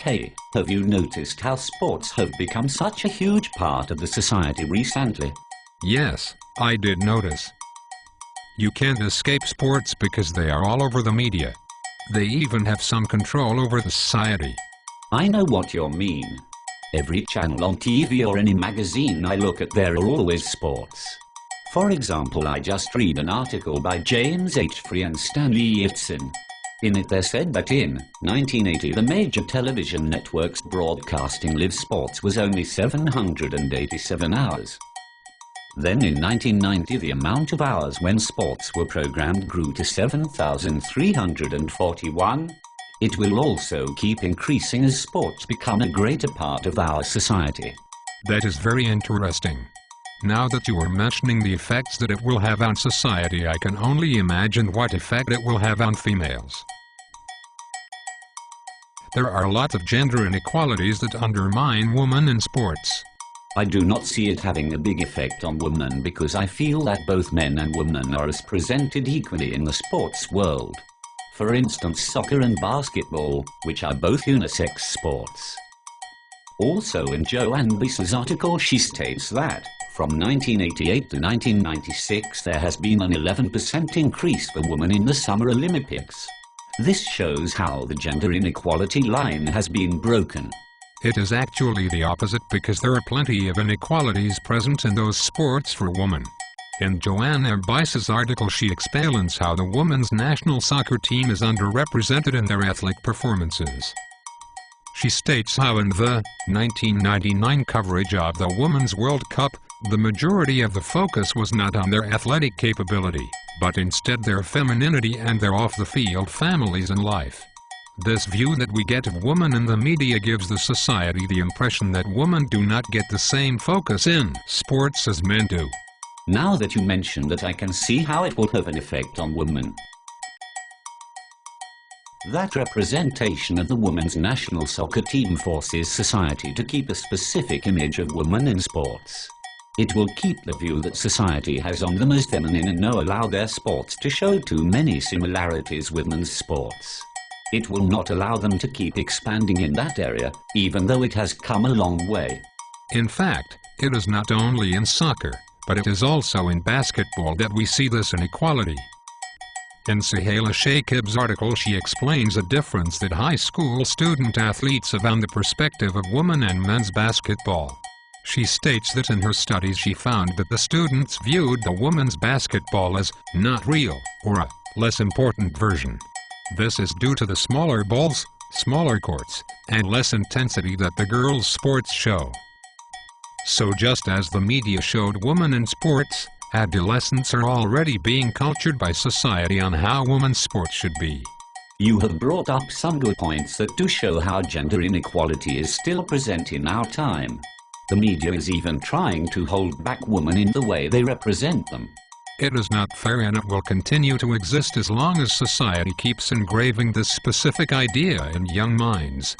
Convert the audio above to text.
Hey, have you noticed how sports have become such a huge part of the society recently? Yes, I did notice. You can't escape sports because they are all over the media. They even have some control over the society. I know what you mean. Every channel on TV or any magazine I look at, there are always sports. For example, I just read an article by James H. Free and Stanley Ifson. In it they said that in 1980 the major television networks broadcasting live sports was only 787 hours. Then in 1990 the amount of hours when sports were programmed grew to 7,341. It will also keep increasing as sports become a greater part of our society. That is very interesting. Now that you are mentioning the effects that it will have on society, I can only imagine what effect it will have on females. There are lots of gender inequalities that undermine women in sports. I do not see it having a big effect on women because I feel that both men and women are as presented equally in the sports world. For instance, soccer and basketball, which are both unisex sports. Also in Joanne Biss's article she states that, from 1988 to 1996 there has been an 11% increase for women in the Summer Olympics. This shows how the gender inequality line has been broken. It is actually the opposite because there are plenty of inequalities present in those sports for women. In Joanne Biss's article she explains how the women's national soccer team is underrepresented in their athletic performances. She states how in the 1999 coverage of the Women's World Cup, the majority of the focus was not on their athletic capability, but instead their femininity and their off-the-field families and life. This view that we get of women in the media gives the society the impression that women do not get the same focus in sports as men do. Now that you mention that, I can see how it will have an effect on women. That representation of the women's national soccer team forces society to keep a specific image of women in sports. It will keep the view that society has on them as feminine and no allow their sports to show too many similarities with men's sports. It will not allow them to keep expanding in that area, even though it has come a long way. In fact, it is not only in soccer, but it is also in basketball that we see this inequality. In Suhaila Shakib's article she explains a difference that high school student athletes have on the perspective of women and men's basketball. She states that in her studies she found that the students viewed the women's basketball as not real, or a less important version. This is due to the smaller balls, smaller courts, and less intensity that the girls' sports show. So just as the media showed women in sports, adolescents are already being cultured by society on how women's sports should be. You have brought up some good points that do show how gender inequality is still present in our time. The media is even trying to hold back women in the way they represent them. It is not fair and it will continue to exist as long as society keeps engraving this specific idea in young minds.